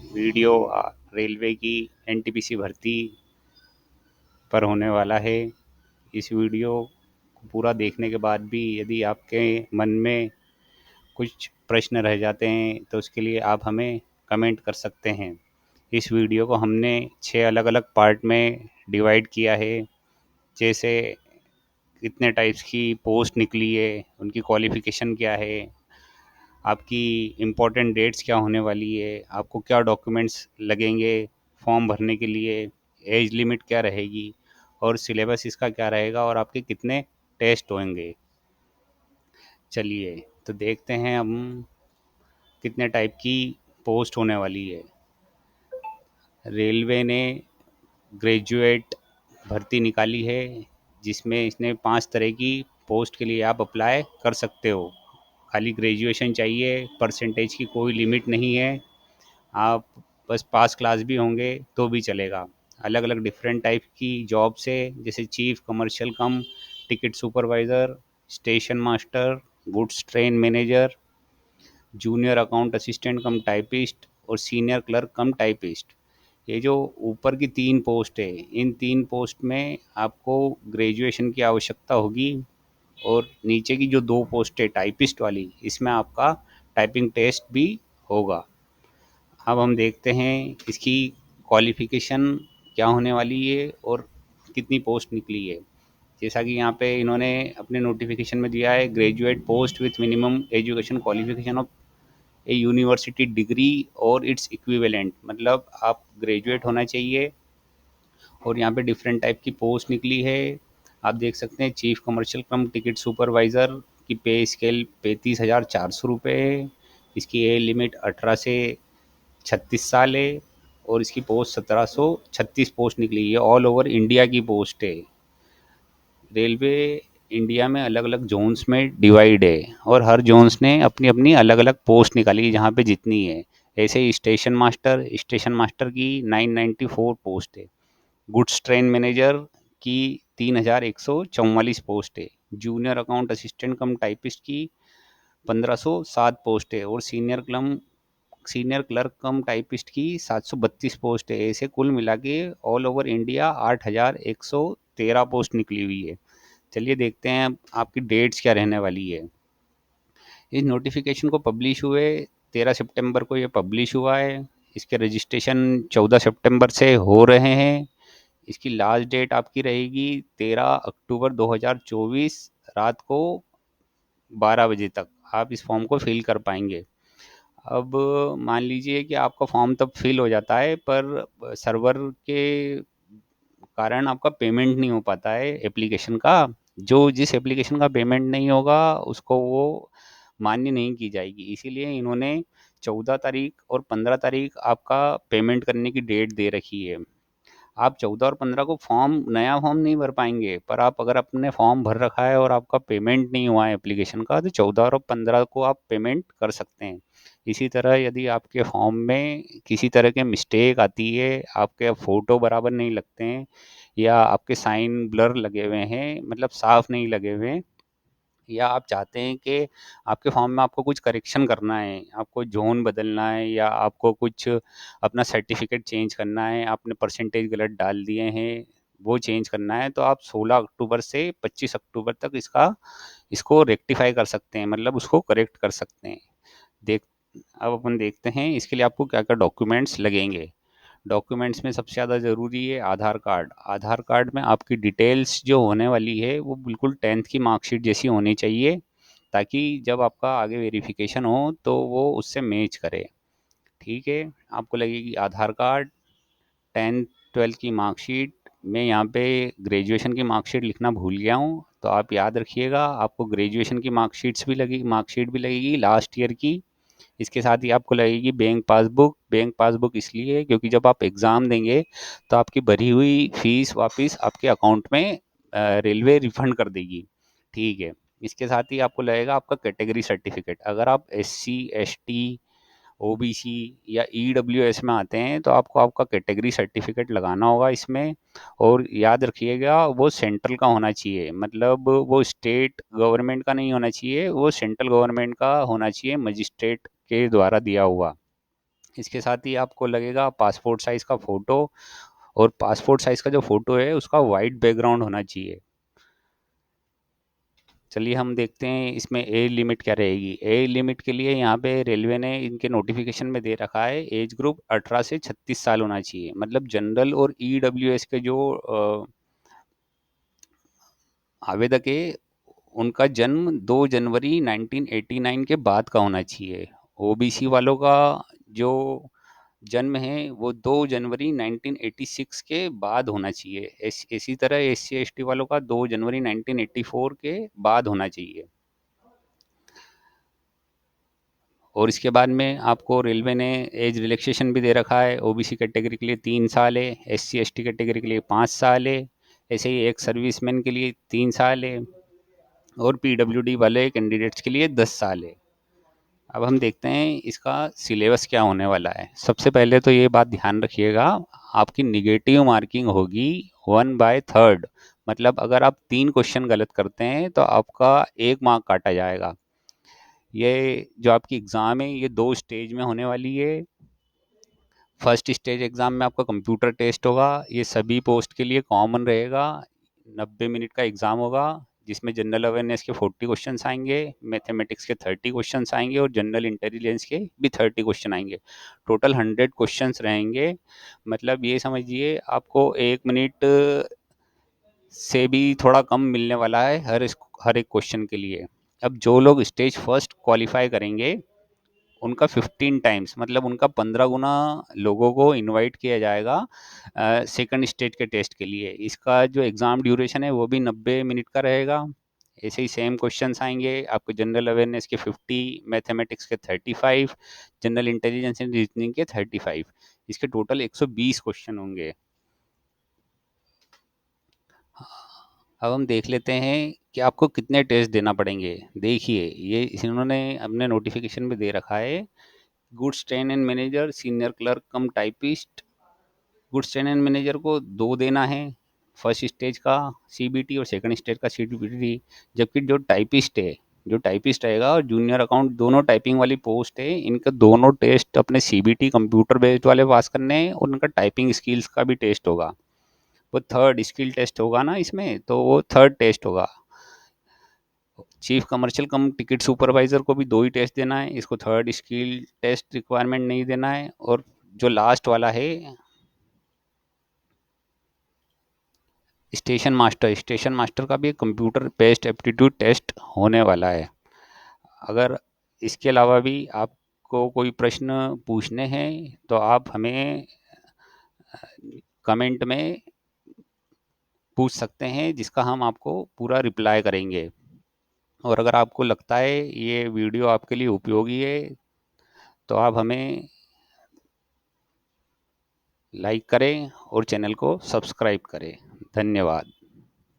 Video railway की NTPC भर्ती पर होने वाला है। इस वीडियो को पूरा देखने के बाद भी यदि आपके मन में कुछ प्रश्न रह जाते हैं तो उसके लिए आप हमें कमेंट कर सकते हैं। इस वीडियो को हमने 6 अलग-अलग पार्ट में डिवाइड किया है। जैसे कितने टाइप्स की पोस्ट निकली है, उनकी क्वालिफ़िकेशन क्या है, आपकी इम्पोर्टेंट डेट्स क्या होने वाली है, आपको क्या डॉक्यूमेंट्स लगेंगे फॉर्म भरने के लिए, एज लिमिट क्या रहेगी और सिलेबस इसका क्या रहेगा और आपके कितने टेस्ट होंगे। चलिए तो देखते हैं हम कितने टाइप की पोस्ट होने वाली है। रेलवे ने ग्रेजुएट भर्ती निकाली है जिसमें इसने 5 तरह की पोस्ट के लिए आप अप्लाई कर सकते हो। खाली ग्रेजुएशन चाहिए, परसेंटेज की कोई लिमिट नहीं है। आप बस पास क्लास भी होंगे तो भी चलेगा। अलग अलग डिफरेंट टाइप की जॉब्स है, जैसे चीफ कमर्शियल कम ticket supervisor, station master, goods train manager, junior account assistant कम टाइपिस्ट और सीनियर क्लर्क कम टाइपिस्ट। ये जो ऊपर की 3 पोस्ट है, इन 3 पोस्ट में आपको ग्रेजुएशन की आवश्यकता होगी और नीचे की जो 2 पोस्ट है टाइपिस्ट वाली, इसमें आपका टाइपिंग टेस्ट भी होगा। अब हम देखते हैं इसकी क्वालिफ़िकेशन क्या होने वाली है और कितनी पोस्ट निकली है। जैसा कि यहाँ पे इन्होंने अपने नोटिफिकेशन में दिया है, graduate post with minimum education qualification of A university degree और इट्स इक्विवेलेंट, मतलब आप ग्रेजुएट होना चाहिए। और यहाँ पे डिफरेंट टाइप की पोस्ट निकली है। आप देख सकते हैं चीफ कमर्शियल कम टिकट सुपरवाइज़र की पे स्केल 35,400 रुपये है। इसकी एज लिमिट 18 से 36 साल है और इसकी पोस्ट 1736 पोस्ट निकली है। ऑल ओवर इंडिया की पोस्ट है। रेलवे इंडिया में अलग अलग जोन्स में डिवाइड है और हर जोन्स ने अपनी अपनी अलग अलग पोस्ट निकाली है जहाँ पे जितनी है। ऐसे ही स्टेशन मास्टर की 994 पोस्ट है। गुड्स ट्रेन मैनेजर की 3,144 पोस्ट है। जूनियर अकाउंट असिस्टेंट कम टाइपिस्ट की 1507 पोस्ट है और सीनियर क्लर्क कम टाइपिस्ट की 732 पोस्ट है। ऐसे कुल मिला के ऑल ओवर इंडिया 8,113 पोस्ट निकली हुई है। चलिए देखते हैं अब आपकी डेट्स क्या रहने वाली है। इस नोटिफिकेशन को पब्लिश हुए 13 सितंबर को ये पब्लिश हुआ है। इसके रजिस्ट्रेशन 14 सितंबर से हो रहे हैं। इसकी लास्ट डेट आपकी रहेगी 13 अक्टूबर 2024 रात को 12 बजे तक आप इस फॉर्म को फिल कर पाएंगे। अब मान लीजिए कि आपका फॉर्म तब फिल हो जाता है पर सर्वर के कारण आपका पेमेंट नहीं हो पाता है एप्लीकेशन का। जो जिस एप्लीकेशन का पेमेंट नहीं होगा उसको वो मान्य नहीं की जाएगी। इसीलिए इन्होंने 14 तारीख और 15 तारीख आपका पेमेंट करने की डेट दे रखी है। आप 14 और 15 को नया फॉर्म नहीं भर पाएंगे, पर आप अगर अपने फॉर्म भर रखा है और आपका पेमेंट नहीं हुआ है एप्लीकेशन का, तो 14 और 15 को आप पेमेंट कर सकते हैं। इसी तरह यदि आपके फॉर्म में किसी तरह के मिस्टेक आती है, आपके फ़ोटो बराबर नहीं लगते हैं या आपके साइन ब्लर लगे हुए हैं, मतलब साफ नहीं लगे हुए हैं, या आप चाहते हैं कि आपके फॉर्म में आपको कुछ करेक्शन करना है, आपको ज़ोन बदलना है या आपको कुछ अपना सर्टिफ़िकेट चेंज करना है, आपने परसेंटेज गलत डाल दिए हैं, वो चेंज करना है, तो आप 16 अक्टूबर से 25 अक्टूबर तक इसको रेक्टिफ़ाई कर सकते हैं, मतलब उसको करेक्ट कर सकते हैं। देख अब अपन देखते हैं इसके लिए आपको क्या-क्या डॉक्यूमेंट्स लगेंगे। डॉक्यूमेंट्स में सबसे ज़्यादा ज़रूरी है आधार कार्ड। आधार कार्ड में आपकी डिटेल्स जो होने वाली है वो बिल्कुल 10th की मार्कशीट जैसी होनी चाहिए, ताकि जब आपका आगे वेरिफिकेशन हो तो वो उससे मैच करे। ठीक है, आपको लगेगी आधार कार्ड, 10th 12th की मार्कशीट। मैं यहाँ पे ग्रेजुएशन की मार्कशीट लिखना भूल गया हूँ, तो आप याद रखिएगा आपको ग्रेजुएशन की मार्कशीट भी लगेगी लास्ट ईयर की। इसके साथ ही आपको लगेगी बैंक पासबुक इसलिए क्योंकि जब आप एग्ज़ाम देंगे तो आपकी भरी हुई फीस वापस आपके अकाउंट में रेलवे रिफंड कर देगी। ठीक है, इसके साथ ही आपको लगेगा आपका कैटेगरी सर्टिफिकेट। अगर आप एससी एसटी ओबीसी या ईडब्ल्यूएस में आते हैं तो आपको आपका कैटेगरी सर्टिफिकेट लगाना होगा इसमें। और याद रखिएगा वो सेंट्रल का होना चाहिए, मतलब वो स्टेट गवर्नमेंट का नहीं होना चाहिए, वो सेंट्रल गवर्नमेंट का होना चाहिए, मजिस्ट्रेट के द्वारा दिया हुआ। इसके साथ ही आपको लगेगा पासपोर्ट साइज़ का फ़ोटो, और पासपोर्ट साइज़ का जो फ़ोटो है उसका वाइट बैकग्राउंड होना चाहिए। चलिए हम देखते हैं इसमें एज लिमिट क्या रहेगी। एज लिमिट के लिए यहाँ पे रेलवे ने इनके नोटिफिकेशन में दे रखा है एज ग्रुप 18 से 36 साल होना चाहिए। मतलब जनरल और ईडब्ल्यूएस के जो आवेदक है उनका जन्म 2 जनवरी 1989 के बाद का होना चाहिए। ओबीसी वालों का जो जन्म है वो 2 जनवरी 1986 के बाद होना चाहिए। इसी तरह एस सी एस टी वालों का 2 जनवरी 1984 के बाद होना चाहिए। और इसके बाद में आपको रेलवे ने एज रिलैक्सेशन भी दे रखा है। ओबीसी कैटेगरी के लिए 3 साल है, S C S T category के लिए 5 साल है, ऐसे ही एक सर्विसमैन के लिए 3 साल है, और पीडब्ल्यूडी वाले कैंडिडेट्स के लिए 10 साल है। अब हम देखते हैं इसका सिलेबस क्या होने वाला है। सबसे पहले तो ये बात ध्यान रखिएगा, आपकी निगेटिव मार्किंग होगी 1/3। मतलब अगर आप 3 क्वेश्चन गलत करते हैं तो आपका 1 मार्क काटा जाएगा। ये जो आपकी एग्ज़ाम है ये 2 स्टेज में होने वाली है। फर्स्ट स्टेज एग्ज़ाम में आपका कंप्यूटर टेस्ट होगा, ये सभी पोस्ट के लिए कॉमन रहेगा। 90 मिनट का एग्ज़ाम होगा जिसमें जनरल अवेयरनेस के 40 क्वेश्चंस आएंगे, मैथमेटिक्स के 30 क्वेश्चंस आएंगे, और जनरल इंटेलिजेंस के भी 30 क्वेश्चन आएंगे। टोटल 100 क्वेश्चंस रहेंगे। मतलब ये समझिए आपको 1 मिनट से भी थोड़ा कम मिलने वाला है हर एक क्वेश्चन के लिए। अब जो लोग स्टेज फर्स्ट क्वालिफाई करेंगे उनका 15 टाइम्स, मतलब उनका 15 गुना लोगों को इनवाइट किया जाएगा सेकंड स्टेज के टेस्ट के लिए। इसका जो एग्ज़ाम ड्यूरेशन है वो भी 90 मिनट का रहेगा। ऐसे ही सेम क्वेश्चंस आएंगे आपको, जनरल अवेयरनेस के 50, मैथमेटिक्स के 35, जनरल इंटेलिजेंस एंड रीजनिंग के 35। इसके टोटल 120 क्वेश्चन होंगे। अब हम देख लेते हैं कि आपको कितने टेस्ट देना पड़ेंगे। देखिए ये इन्होंने अपने नोटिफिकेशन में दे रखा है, goods train and manager, senior clerk come typist. Goods train and manager को 2 देना है, फर्स्ट स्टेज का सीबीटी और सेकंड स्टेज का सीबीटी। जबकि जो टाइपिस्ट रहेगा और जूनियर अकाउंट, दोनों टाइपिंग वाली पोस्ट है, इनका दोनों टेस्ट अपने सीबीटी कंप्यूटर बेस्ड वाले पास करने हैं, और उनका टाइपिंग स्किल्स का भी टेस्ट होगा। वो थर्ड स्किल टेस्ट होगा ना इसमें, तो वो थर्ड टेस्ट होगा। चीफ कमर्शियल कम टिकट सुपरवाइजर को भी 2 ही टेस्ट देना है, इसको थर्ड स्किल टेस्ट रिक्वायरमेंट नहीं देना है। और जो लास्ट वाला है स्टेशन मास्टर का भी एक कंप्यूटर बेस्ड एप्टीट्यूड टेस्ट होने वाला है। अगर इसके अलावा भी आपको कोई प्रश्न पूछने हैं तो आप हमें कमेंट में पूछ सकते हैं, जिसका हम आपको पूरा रिप्लाई करेंगे। और अगर आपको लगता है ये वीडियो आपके लिए उपयोगी है तो आप हमें लाइक करें और चैनल को सब्सक्राइब करें। धन्यवाद।